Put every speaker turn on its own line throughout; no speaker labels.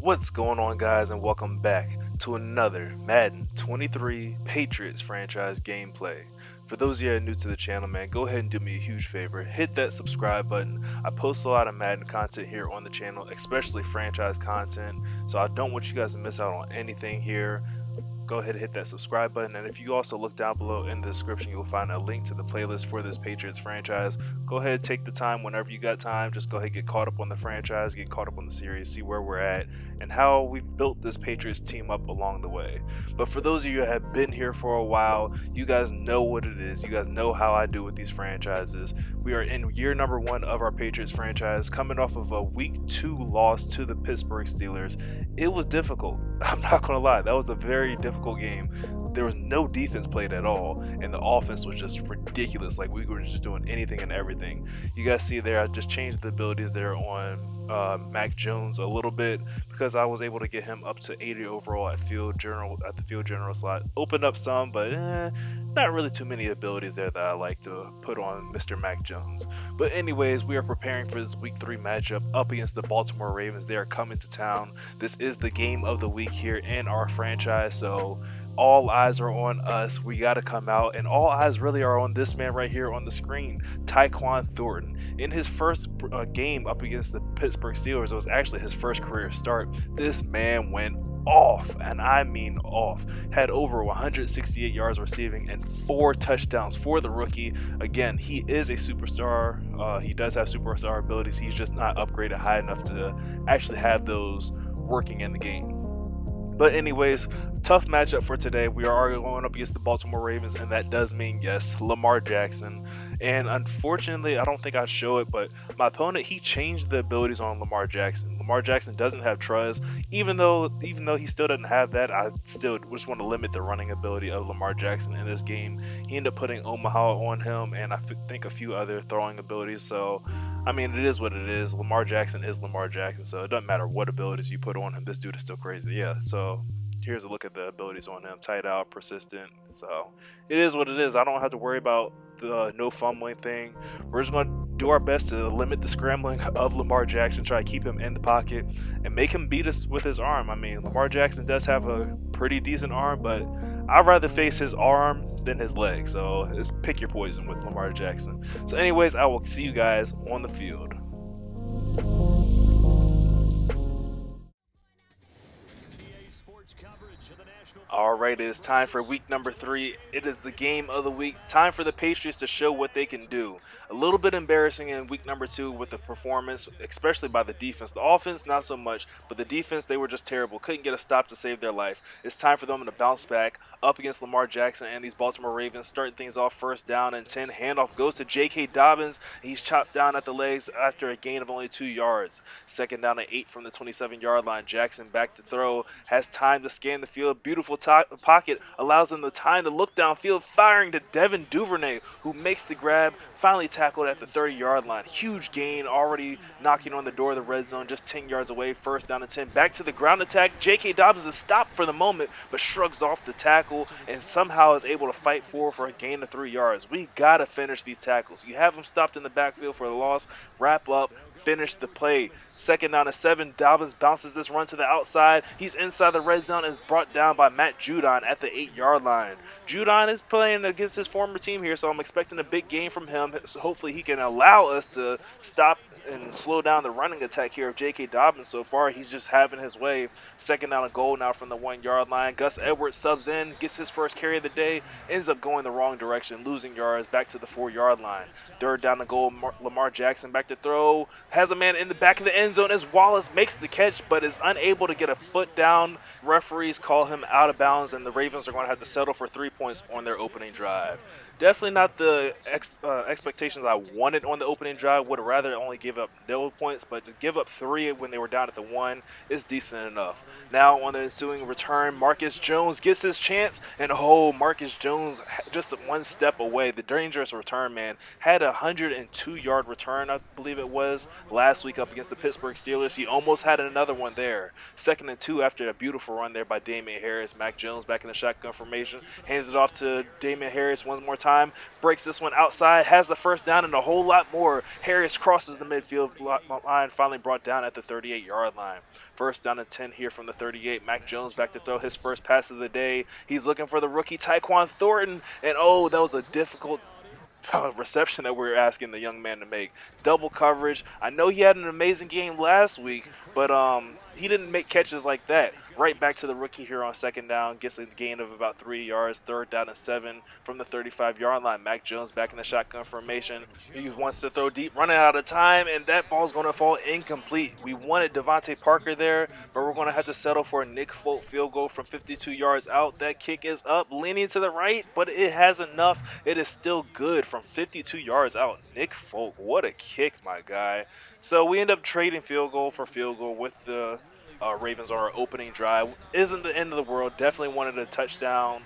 What's going on, guys, and welcome back to another Madden 23 Patriots franchise gameplay. For those of you that are new to the channel, man, go ahead and do me a huge favor. Hit that subscribe button. I post a lot of Madden content here on the channel, especially franchise content, so I don't want you guys to miss out on anything here. Go ahead and hit that subscribe button, and if you also look down below in the description, you'll find a link to the playlist for this Patriots franchise. Go ahead, take the time whenever you got time. Just go ahead, get caught up on the franchise, get caught up on the series, see where we're at and how we've built this Patriots team up along the way. But for those of you that have been here for a while, you guys know what it is. You guys know how I do with these franchises. We are in year number 1 of our Patriots franchise, coming off of a week 2 loss to the Pittsburgh Steelers. It was difficult. I'm not gonna lie, that was a very difficult game. There was no defense played at all, and the offense was just ridiculous. Like, we were just doing anything and everything. You guys see there, I just changed the abilities there on Mac Jones a little bit because I was able to get him up to 80 overall at the field general slot. Opened up some, but not really too many abilities there that I like to put on Mr. Mac Jones. But anyways, we are preparing for this week 3 matchup up against the Baltimore Ravens. They are coming to town. This is the game of the week here in our franchise, so all eyes are on us. We got to come out, and all eyes really are on this man right here on the screen, Tyquan Thornton. In his first game up against the Pittsburgh Steelers, it was actually his first career start. This man went off, and I mean off. Had over 168 yards receiving and 4 touchdowns for the rookie. Again, he is a superstar. He does have superstar abilities. He's just not upgraded high enough to actually have those working in the game. But anyways, tough matchup for today. We are going up against the Baltimore Ravens, and that does mean, yes, Lamar Jackson. And unfortunately, I don't think I show it, but my opponent, he changed the abilities on Lamar Jackson. Lamar Jackson doesn't have Truz. Even though he still doesn't have that, I still just want to limit the running ability of Lamar Jackson in this game. He ended up putting Omaha on him, and I think a few other throwing abilities. So, I mean, it is what it is. Lamar Jackson is Lamar Jackson, so it doesn't matter what abilities you put on him. This dude is still crazy. Yeah, so here's a look at the abilities on him. Tight out, persistent. So it is what it is. I don't have to worry about the no fumbling thing. We're just going to do our best to limit the scrambling of Lamar Jackson, try to keep him in the pocket and make him beat us with his arm. I mean, Lamar Jackson does have a pretty decent arm, but I'd rather face his arm than his leg. So just pick your poison with Lamar Jackson. So anyways, I will see you guys on the field. Alright, it is time for week number 3. It is the game of the week. Time for the Patriots to show what they can do. A little bit embarrassing in week number 2 with the performance, especially by the defense. The offense, not so much, but the defense, they were just terrible. Couldn't get a stop to save their life. It's time for them to bounce back up against Lamar Jackson and these Baltimore Ravens. Starting things off, first down and 10. Handoff goes to J.K. Dobbins. He's chopped down at the legs after a gain of only 2 yards. Second down and 8 from the 27-yard line. Jackson back to throw. Has time to scan the field. Beautiful pocket allows him the time to look downfield, firing to Devin Duvernay, who makes the grab, finally tackled at the 30-yard line. Huge gain, already knocking on the door of the red zone, just 10 yards away. First down and 10. Back to the ground attack. J.K. Dobbins is stopped for the moment, but shrugs off the tackle and somehow is able to fight forward for a gain of 3 yards. We got to finish these tackles. You have him stopped in the backfield for the loss. Wrap up, finish the play. Second down and 7. Dobbins bounces this run to the outside. He's inside the red zone and is brought down by Matt Judon at the 8-yard line. Judon is playing against his former team here, so I'm expecting a big game from him. So hopefully he can allow us to stop and slow down the running attack here of J.K. Dobbins. So far, he's just having his way. Second down and goal now from the 1-yard line. Gus Edwards subs in, gets his first carry of the day, ends up going the wrong direction, losing yards back to the 4-yard line. Third down and goal, Lamar Jackson back to throw. Has a man in the back of the end zone as Wallace makes the catch, but is unable to get a foot down. Referees call him out of bounds, and the Ravens are going to have to settle for 3 points on their opening drive. Definitely not the expectations I wanted on the opening drive. Would have rather only give up 0 points, but to give up 3 when they were down at the 1 is decent enough. Now on the ensuing return, Marcus Jones gets his chance, and Marcus Jones just 1 step away. The dangerous return, man. Had a 102-yard return, I believe it was. last week up against the Pittsburgh Steelers. He almost had another one there. 2nd and 2 after a beautiful run there by Damian Harris. Mac Jones back in the shotgun formation, hands it off to Damian Harris one more time, breaks this one outside, has the first down and a whole lot more. Harris crosses the midfield line, finally brought down at the 38-yard line. First down and 10 here from the 38. Mac Jones back to throw his first pass of the day. He's looking for the rookie Tyquan Thornton, and oh, that was a difficult reception that we're asking the young man to make. Double coverage. I know he had an amazing game last week, but he didn't make catches like that. Right back to the rookie here on 2nd down. Gets a gain of about 3 yards. 3rd down and 7 from the 35-yard line. Mac Jones back in the shotgun formation. He wants to throw deep, running out of time, and that ball's going to fall incomplete. We wanted Devontae Parker there, but we're going to have to settle for a Nick Folk field goal from 52 yards out. That kick is up, leaning to the right, but it has enough. It is still good from 52 yards out. Nick Folk, what a kick, my guy. So we end up trading field goal for field goal with the Ravens on our opening drive. Isn't the end of the world. Definitely wanted a touchdown.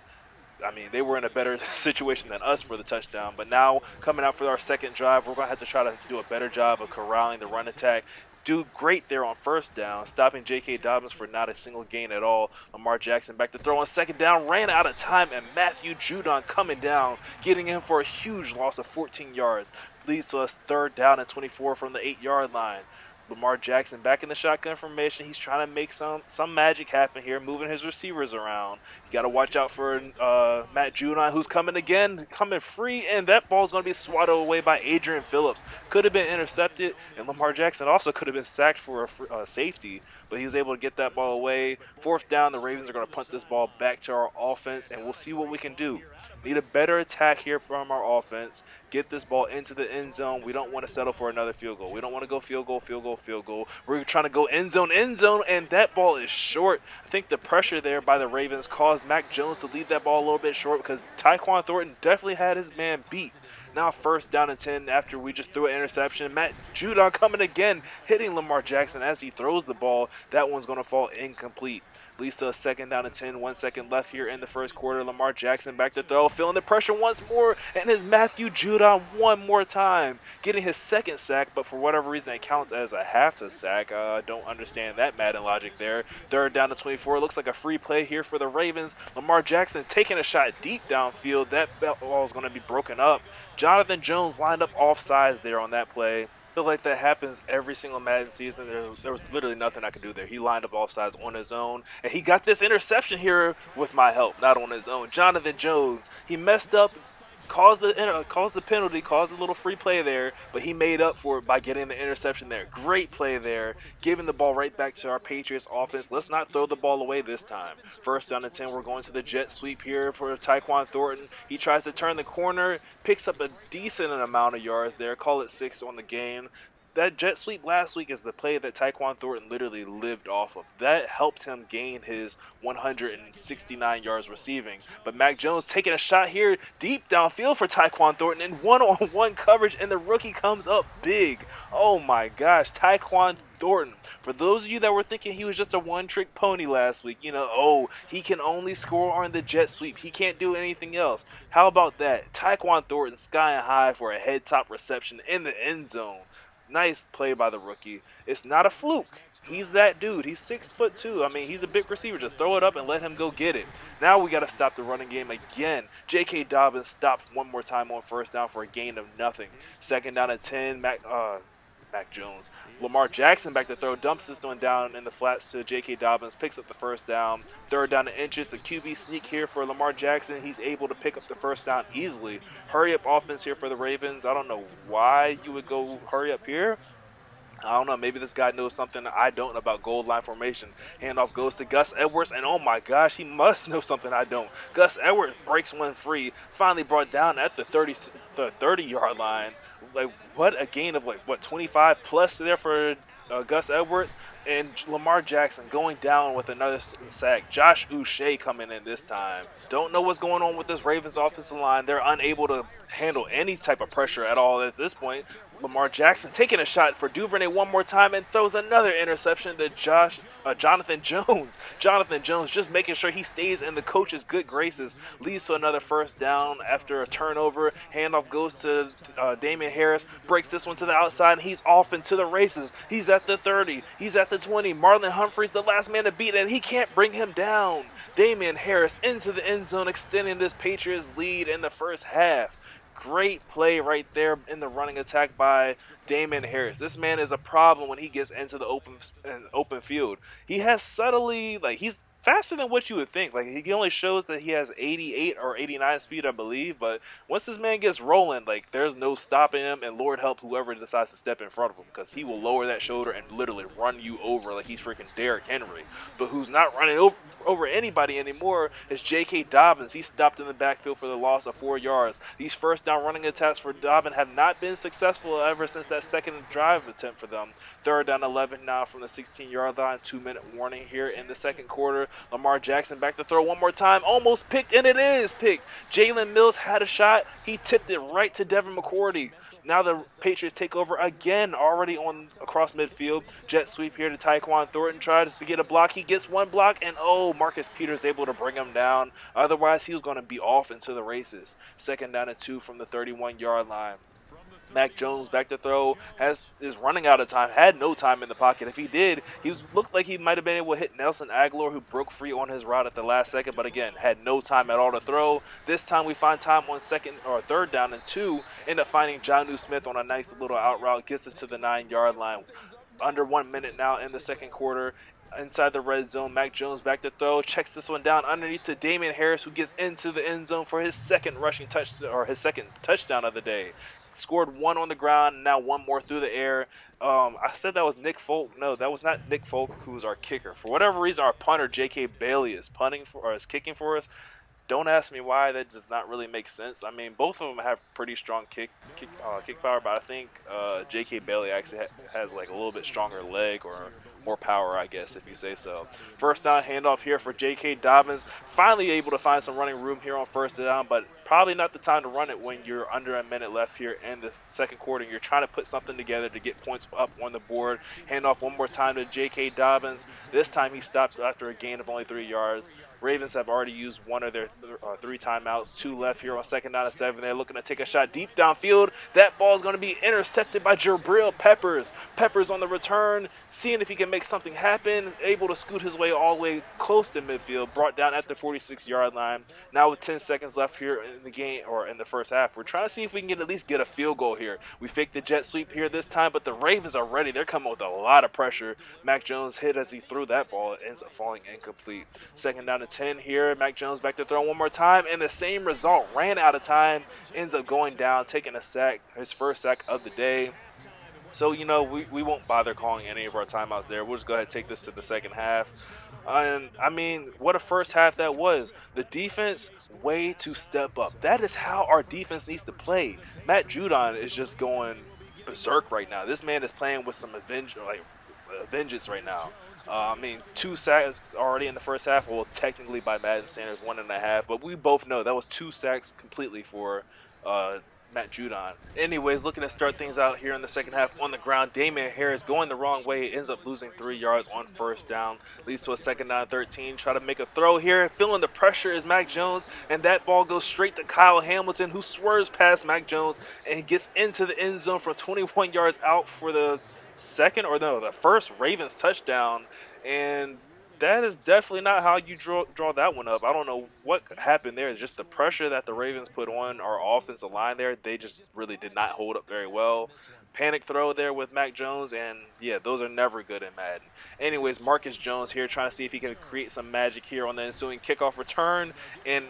I mean, they were in a better situation than us for the touchdown. But now, coming out for our second drive, we're going to have to try to do a better job of corralling the run attack. Do great there on 1st down, stopping J.K. Dobbins for not a single gain at all. Lamar Jackson back to throw on 2nd down, ran out of time, and Matthew Judon coming down, getting in for a huge loss of 14 yards. Leads to us 3rd down and 24 from the 8-yard line. Lamar Jackson back in the shotgun formation. He's trying to make some magic happen here, moving his receivers around. You got to watch out for Matt Judon, who's coming again, coming free, and that ball's going to be swatted away by Adrian Phillips. Could have been intercepted, and Lamar Jackson also could have been sacked for a safety, but he was able to get that ball away. 4th down, the Ravens are going to punt this ball back to our offense, and we'll see what we can do. Need a better attack here from our offense. Get this ball into the end zone. We don't want to settle for another field goal. We don't want to go field goal, field goal, field goal. We're trying to go end zone, and that ball is short. I think the pressure there by the Ravens caused Mac Jones to leave that ball a little bit short because Tyquan Thornton definitely had his man beat. Now 1st down and 10 after we just threw an interception. Matt Judon coming again, hitting Lamar Jackson as he throws the ball. That one's going to fall incomplete. Leads to a 2nd down and 10, 1 second left here in the 1st quarter. Lamar Jackson back to throw, feeling the pressure once more, and his Matthew Judon one more time, getting his 2nd sack, but for whatever reason it counts as a half a sack. Don't understand that Madden logic there. 3rd down to 24, looks like a free play here for the Ravens. Lamar Jackson taking a shot deep downfield. That ball is going to be broken up. Jonathan Jones lined up offsides there on that play. I feel like that happens every single Madden season. There was literally nothing I could do there. He lined up offsides on his own, and he got this interception here with my help, not on his own. Jonathan Jones, he messed up, caused the penalty, caused a little free play there, but he made up for it by getting the interception there. Great play there, giving the ball right back to our Patriots offense. Let's not throw the ball away this time. 1st down and 10, we're going to the jet sweep here for Tyquan Thornton. He tries to turn the corner, picks up a decent amount of yards there, call it 6 on the game. That jet sweep last week is the play that Tyquan Thornton literally lived off of. That helped him gain his 169 yards receiving. But Mac Jones taking a shot here deep downfield for Tyquan Thornton in one-on-one coverage, and the rookie comes up big. Oh my gosh, Tyquan Thornton. For those of you that were thinking he was just a one-trick pony last week, he can only score on the jet sweep. He can't do anything else. How about that? Tyquan Thornton sky and high for a head-top reception in the end zone. Nice play by the rookie. It's not a fluke. He's that dude. He's 6'2". I mean, he's a big receiver. Just throw it up and let him go get it. Now we got to stop the running game again. J.K. Dobbins stopped one more time on 1st down for a gain of nothing. 2nd down and 10. Mac Jones. Lamar Jackson back to throw, dumps this one down in the flats to J.K. Dobbins, picks up the 1st down. 3rd down and inches, a QB sneak here for Lamar Jackson. He's able to pick up the 1st down easily. Hurry up offense here for the Ravens. I don't know why you would go hurry up here. I don't know, maybe this guy knows something I don't about goal line formation. Handoff goes to Gus Edwards, and oh my gosh, he must know something I don't. Gus Edwards breaks one free, finally brought down at the 30-yard line. Like, what a gain of, 25 plus there for Gus Edwards, and Lamar Jackson going down with another sack. Josh Uche coming in this time. Don't know what's going on with this Ravens offensive line. They're unable to handle any type of pressure at all at this point. Lamar Jackson taking a shot for Duvernay one more time and throws another interception to Jonathan Jones. Jonathan Jones just making sure he stays in the coach's good graces, leads to another first down after a turnover. Handoff goes to Damian Harris, breaks this one to the outside, and he's off into the races. He's at the 30, he's at the 20. Marlon Humphrey's the last man to beat, and he can't bring him down. Damian Harris into the end zone, extending this Patriots lead in the first half. Great play right there in the running attack by Damian Harris. This man is a problem when he gets into the open field. He has subtly, he's faster than what you would think. He only shows that he has 88 or 89 speed, I believe. But once this man gets rolling, there's no stopping him. And Lord help whoever decides to step in front of him, because he will lower that shoulder and literally run you over like he's freaking Derrick Henry. But who's not running over anybody anymore is J.K. Dobbins. He stopped in the backfield for the loss of 4 yards. These first down running attacks for Dobbins have not been successful ever since that second drive attempt for them. Third down 11 now from the 16-yard line. 2-minute warning here in the second quarter. Lamar Jackson back to throw one more time. Almost picked, and it is picked. Jalen Mills had a shot. He tipped it right to Devin McCourty. Now the Patriots take over again, already on across midfield. Jet sweep here to Tyquan Thornton. Tries to get a block. He gets one block, and Marcus Peters able to bring him down. Otherwise, he was going to be off into the races. Second down and 2 from the 31-yard line. Mac Jones back to throw, is running out of time, had no time in the pocket. If he did, looked like he might have been able to hit Nelson Aguilar, who broke free on his route at the last second, but again, had no time at all to throw. This time we find time on third down and 2, end up finding Jonnu Smith on a nice little out route, gets us to the 9-yard line. Under 1 minute now in the second quarter. Inside the red zone, Mac Jones back to throw, checks this one down underneath to Damian Harris, who gets into the end zone for his second touchdown of the day. Scored one on the ground, and now one more through the air. I said that was Nick Folk. No, that was not Nick Folk, who was our kicker. For whatever reason, our punter, J.K. Bailey, is kicking for us. Don't ask me why. That does not really make sense. I mean, both of them have pretty strong kick power, but I think J.K. Bailey actually has a little bit stronger leg, or more power, I guess, if you say so. First down handoff here for J.K. Dobbins. Finally able to find some running room here on first down, but probably not the time to run it when you're under a minute left here in the second quarter. You're trying to put something together to get points up on the board. Handoff one more time to J.K. Dobbins. This time he stopped after a gain of only 3 yards. Ravens have already used one of their 3 timeouts. 2 left here on second down and 7. They're looking to take a shot deep downfield. That ball is going to be intercepted by Jabril Peppers. Peppers on the return, seeing if he can make something happen. Able to scoot his way all the way close to midfield. Brought down at the 46-yard line. Now with 10 seconds left here in the game, or in the first half, we're trying to see if we can at least get a field goal here. We faked the jet sweep here this time, but the Ravens are ready. They're coming with a lot of pressure. Mac Jones hit as he threw that ball. It ends up falling incomplete. Second down and 10 here. Mac Jones back to throw one more time, and the same result. Ran out of time, ends up going down, taking a sack, his first sack of the day. So, we won't bother calling any of our timeouts there. We'll just go ahead and take this to the second half. And, I mean, what a first half that was. The defense, way to step up. That is how our defense needs to play. Matt Judon is just going berserk right now. This man is playing with some vengeance right now. 2 sacks already in the first half. Well, technically by Madden standards, 1.5. But we both know that was 2 sacks completely for Matt Judon. Anyways, looking to start things out here in the second half on the ground. Damian Harris going the wrong way, ends up losing 3 yards on first down. Leads to a second down 13. Try to make a throw here. Feeling the pressure is Mac Jones, and that ball goes straight to Kyle Hamilton, who swerves past Mac Jones and gets into the end zone from 21 yards out for the first Ravens touchdown. And that is definitely not how you draw that one up. I don't know what happened there. It's just the pressure that the Ravens put on our offensive line there. They just really did not hold up very well. Panic throw there with Mac Jones, and yeah, those are never good in Madden. Anyways, Marcus Jones here trying to see if he can create some magic here on the ensuing kickoff return, and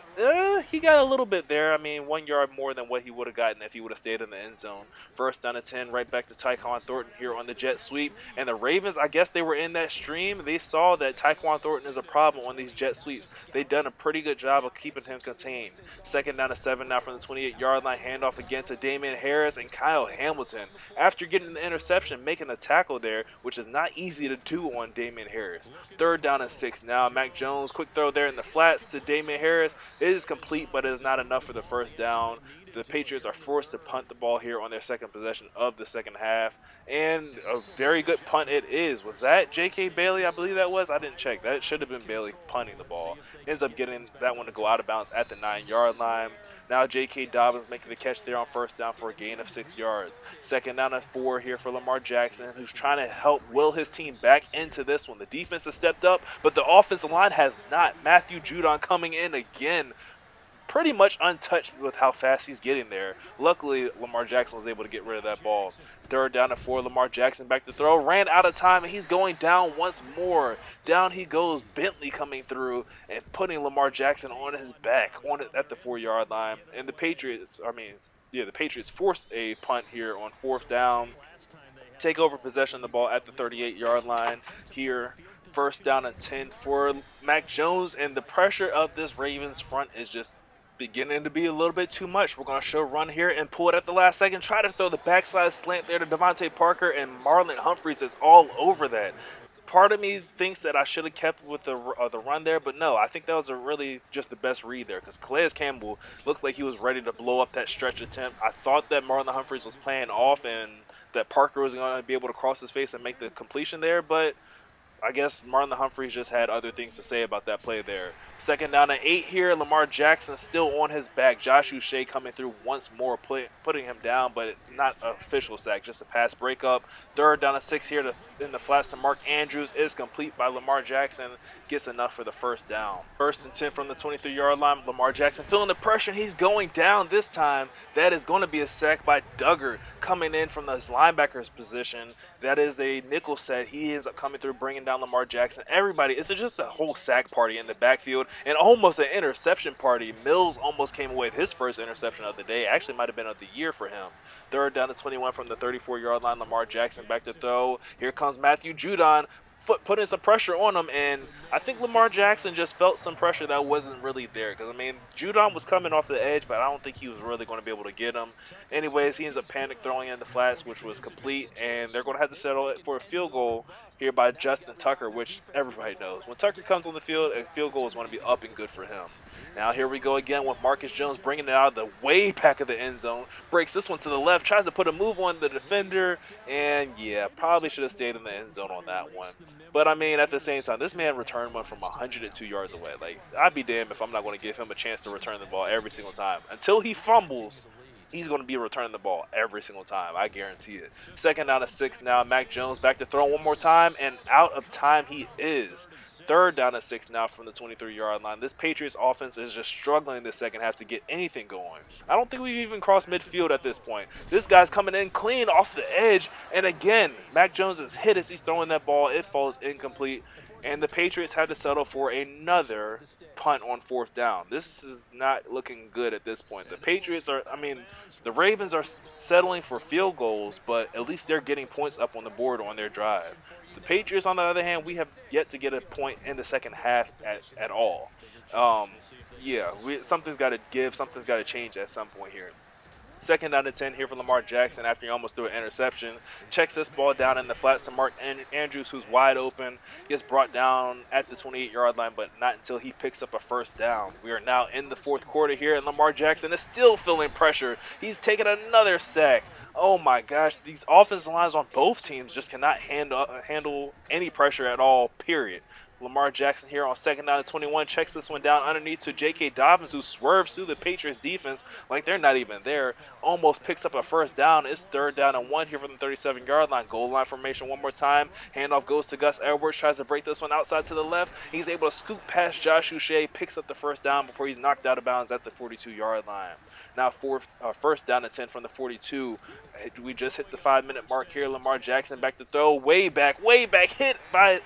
he got a little bit there. 1 yard more than what he would have gotten if he would have stayed in the end zone. First down and 10, right back to Tyquan Thornton here on the jet sweep, and the Ravens, I guess they were in that stream. They saw that Tyquan Thornton is a problem on these jet sweeps. They've done a pretty good job of keeping him contained. Second down and 7 now from the 28-yard line, handoff again to Damian Harris, and Kyle Hamilton after getting the interception, making a tackle there, which is not easy to do on Damian Harris. 3rd down and 6 now. Mac Jones, quick throw there in the flats to Damian Harris. It is complete, but it is not enough for the 1st down. The Patriots are forced to punt the ball here on their 2nd possession of the 2nd half. And a very good punt it is. Was that J.K. Bailey? I believe that was. I didn't check. That should have been Bailey punting the ball. Ends up getting that one to go out of bounds at the 9-yard line. Now J.K. Dobbins making the catch there on 1st down for a gain of 6 yards. 2nd down and 4 here for Lamar Jackson, who's trying to help will his team back into this one. The defense has stepped up, but the offensive line has not. Matthew Judon coming in again, pretty much untouched with how fast he's getting there. Luckily, Lamar Jackson was able to get rid of that ball. 3rd down and 4, Lamar Jackson back to throw. Ran out of time, and he's going down once more. Down he goes, Bentley coming through and putting Lamar Jackson on his back at the 4-yard line. And the Patriots force a punt here on 4th down. Take over possession of the ball at the 38-yard line here. 1st down and 10 for Mac Jones, and the pressure of this Ravens front is just beginning to be a little bit too much. We're going to show run here and pull it at the last second. Try to throw the backside slant there to Devontae Parker, and Marlon Humphreys is all over that. Part of me thinks that I should have kept with the run there, but no, I think that was really just the best read there, because Calais Campbell looked like he was ready to blow up that stretch attempt. I thought that Marlon Humphreys was playing off and that Parker was going to be able to cross his face and make the completion there, but I guess Marlon Humphreys just had other things to say about that play there. 2nd down and 8 here. Lamar Jackson still on his back. Josh Uche coming through once more, putting him down, but not an official sack, just a pass breakup. 3rd down and 6 here in the flats to Mark Andrews is complete by Lamar Jackson. Gets enough for the 1st down. 1st and 10 from the 23-yard line. Lamar Jackson feeling the pressure, and he's going down this time. That is going to be a sack by Duggar coming in from the linebacker's position. That is a nickel set. He ends up coming through, bringing down Lamar Jackson. Everybody, it's just a whole sack party in the backfield and almost an interception party. Mills almost came away with his 1st interception of the day. Actually might have been of the year for him. 3rd down to 21 from the 34-yard line. Lamar Jackson back to throw. Here comes Matthew Judon, putting some pressure on him, and I think Lamar Jackson just felt some pressure that wasn't really there, because I mean Judon was coming off the edge, but I don't think he was really going to be able to get him. Anyways, he ends up panic throwing in the flats, which was complete, and they're going to have to settle it for a field goal here by Justin Tucker, which everybody knows when Tucker comes on the field, a field goal is going to be up and good for him. Now here we go again with Marcus Jones bringing it out of the way back of the end zone. Breaks this one to the left, tries to put a move on the defender, and yeah, probably should have stayed in the end zone on that one. But I mean, at the same time, this man returned one from 102 yards away. Like, I'd be damned if I'm not going to give him a chance to return the ball every single time. Until he fumbles, he's going to be returning the ball every single time. I guarantee it. 2nd down and 6 now. Mac Jones back to throw one more time, and out of time he is. 3rd down and 6 now from the 23-yard line. This Patriots offense is just struggling this 2nd half to get anything going. I don't think we've even crossed midfield at this point. This guy's coming in clean off the edge, and again, Mac Jones is hit as he's throwing that ball. It falls incomplete, and the Patriots had to settle for another punt on 4th down. This is not looking good at this point. The Patriots are, the Ravens are settling for field goals, but at least they're getting points up on the board on their drive. The Patriots, on the other hand, we have yet to get a point in the 2nd half at all. Something's got to give. Something's got to change at some point here. 2nd down and 10 here for Lamar Jackson after he almost threw an interception. Checks this ball down in the flats to Mark Andrews, who's wide open. Gets brought down at the 28-yard line, but not until he picks up a 1st down. We are now in the 4th quarter here, and Lamar Jackson is still feeling pressure. He's taking another sack. Oh my gosh, these offensive lines on both teams just cannot handle any pressure at all, period. Lamar Jackson here on 2nd down and 21 checks this one down underneath to J.K. Dobbins, who swerves through the Patriots defense like they're not even there. Almost picks up a 1st down. It's 3rd down and 1 here from the 37-yard line. Goal line formation one more time. Handoff goes to Gus Edwards. Tries to break this one outside to the left. He's able to scoop past Josh Uche. Picks up the 1st down before he's knocked out of bounds at the 42-yard line. Now 1st down and 10 from the 42. We just hit the 5-minute mark here. Lamar Jackson back to throw. Way back. Hit by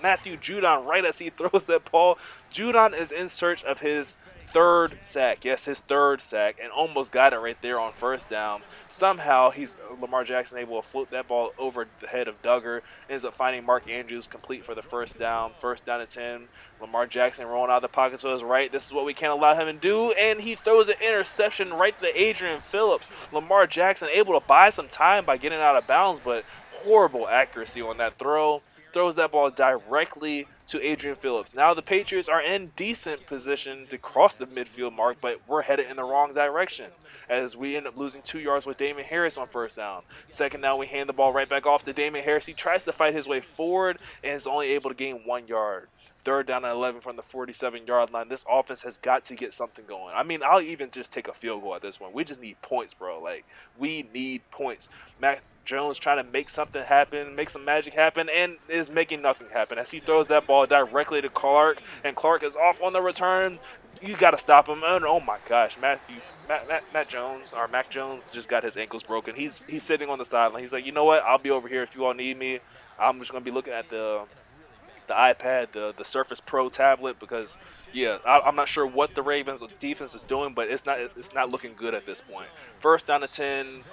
Matthew Judon right as he throws that ball. Judon is in search of his third sack. Yes, his third sack, and almost got it right there on first down. Somehow, Lamar Jackson able to float that ball over the head of Duggar. Ends up finding Mark Andrews complete for the first down. First down and 10. Lamar Jackson rolling out of the pocket to his right. This is what we can't allow him to do, and he throws an interception right to Adrian Phillips. Lamar Jackson able to buy some time by getting out of bounds, but horrible accuracy on that throw. Throws that ball directly to Adrian Phillips. Now the Patriots are in decent position to cross the midfield mark, but we're headed in the wrong direction as we end up losing 2 yards with Damien Harris on first down. Second down, we hand the ball right back off to Damien Harris. He tries to fight his way forward and is only able to gain 1 yard. Third down and 11 from the 47-yard line. This offense has got to get something going. I mean, I'll even just take a field goal at this point. We just need points, bro. Like, we need points. Mac Jones trying to make something happen, make some magic happen, and is making nothing happen as he throws that ball directly to Clark, and Clark is off on the return. You got to stop him. And oh my gosh, Mac Jones just got his ankles broken. He's sitting on the sideline. He's like, you know what? I'll be over here if you all need me. I'm just gonna be looking at the iPad, the Surface Pro tablet, because yeah, I'm not sure what the Ravens defense is doing, but it's not looking good at this point. First down to 10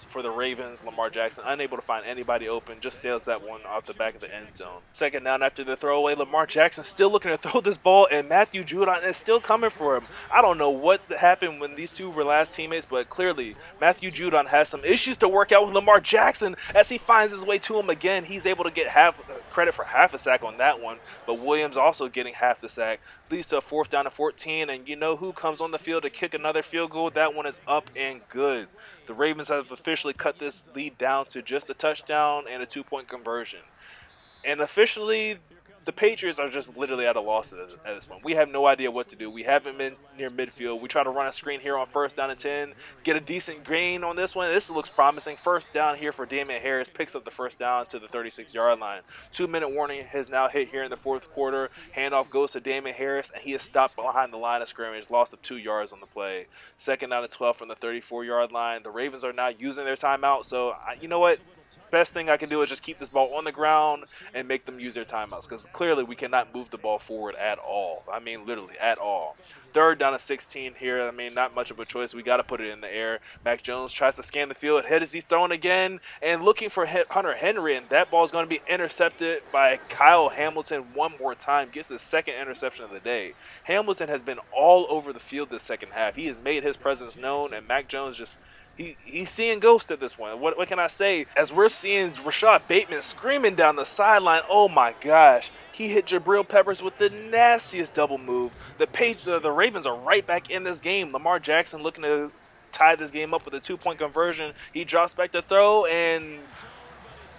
for the Ravens. Lamar Jackson unable to find anybody open, just sails that one off the back of the end zone. Second down after the throwaway, Lamar Jackson still looking to throw this ball, and Matthew Judon is still coming for him. I don't know what happened when these two were last teammates, but clearly Matthew Judon has some issues to work out with Lamar Jackson as he finds his way to him again. He's able to get credit for half a sack on that one, but Williams also getting half the sack. Leads to a fourth down to 14, and you know who comes on the field to kick another field goal? That one is up and good. The Ravens have officially cut this lead down to just a touchdown and a 2-point conversion. And officially, the Patriots are just literally at a loss at this point. We have no idea what to do. We haven't been near midfield. We try to run a screen here on first down and 10, get a decent gain on this one. This looks promising. First down here for Damien Harris, picks up the first down to the 36-yard line. 2-minute warning has now hit here in the fourth quarter. Handoff goes to Damien Harris, and he is stopped behind the line of scrimmage, loss of 2 yards on the play. Second down and 12 from the 34-yard line. The Ravens are now using their timeout, so you know what? Best thing I can do is just keep this ball on the ground and make them use their timeouts, because clearly we cannot move the ball forward at all. I mean, literally at all. Third down to 16 here. I mean, not much of a choice. We got to put it in the air. Mac Jones tries to scan the field. Head as he's throwing again and looking for Hunter Henry, and that ball is going to be intercepted by Kyle Hamilton one more time. Gets his second interception of the day. Hamilton has been all over the field this second half. He has made his presence known, and Mac Jones just... He's seeing ghosts at this point. What can I say? As we're seeing Rashad Bateman screaming down the sideline, oh my gosh. He hit Jabril Peppers with the nastiest double move. The Ravens are right back in this game. Lamar Jackson looking to tie this game up with a 2-point conversion. He drops back to throw, and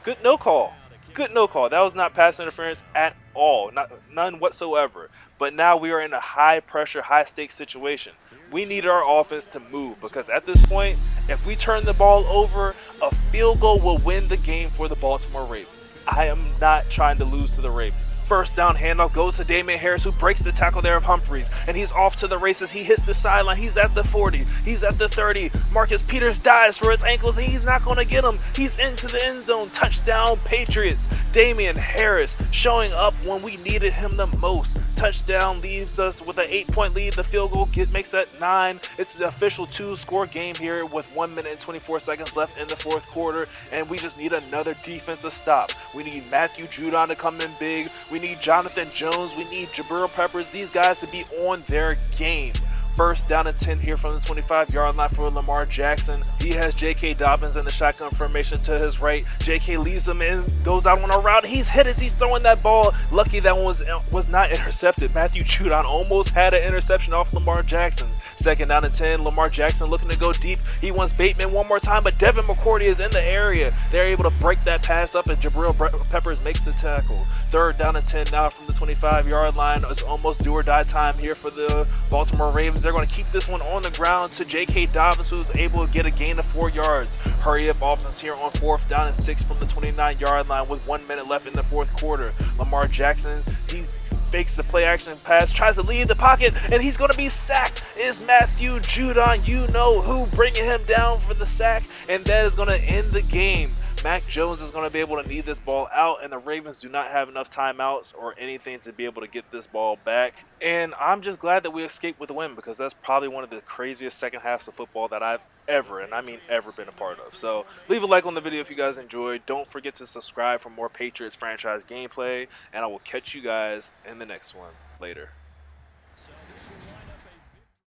good no call. Good no call. That was not pass interference at all. None whatsoever. But now we are in a high-pressure, high-stakes situation. We need our offense to move, because at this point, if we turn the ball over, a field goal will win the game for the Baltimore Ravens. I am not trying to lose to the Ravens. First down handoff goes to Damien Harris, who breaks the tackle there of Humphries, and he's off to the races. He hits the sideline. He's at the 40. He's at the 30. Marcus Peters dives for his ankles, and he's not going to get him. He's into the end zone. Touchdown, Patriots. Damien Harris showing up when we needed him the most. Touchdown leaves us with an 8-point lead. The field goal makes that 9. It's the official 2-score game here with 1 minute and 24 seconds left in the fourth quarter, and we just need another defensive stop. We need Matthew Judon to come in big. We need Jonathan Jones. We need Jabril Peppers. These guys to be on their game. First down and 10 here from the 25-yard line for Lamar Jackson. He has J.K. Dobbins in the shotgun formation to his right. J.K. leaves him and goes out on a route. He's hit as he's throwing that ball. Lucky that one was not intercepted. Matthew Judon almost had an interception off Lamar Jackson. Second down and 10. Lamar Jackson looking to go deep. He wants Bateman one more time, but Devin McCourty is in the area. They're able to break that pass up, and Jabril Peppers makes the tackle. Third down and 10 now from the 25-yard line. It's almost do or die time here for the Baltimore Ravens. They're going to keep this one on the ground to J.K. Dobbins, who's able to get a gain of 4 yards. Hurry up offense here on fourth down and 6 from the 29-yard line with 1 minute left in the fourth quarter. Lamar Jackson, he fakes the play action pass, tries to leave the pocket, and he's going to be sacked. Is Matthew Judon, you know who, bringing him down for the sack, and that is going to end the game. Mac Jones is going to be able to need this ball out, and the Ravens do not have enough timeouts or anything to be able to get this ball back. And I'm just glad that we escaped with a win, because that's probably one of the craziest second halves of football that I've ever, and I mean ever, been a part of. So leave a like on the video if you guys enjoyed. Don't forget to subscribe for more Patriots franchise gameplay, and I will catch you guys in the next one. Later.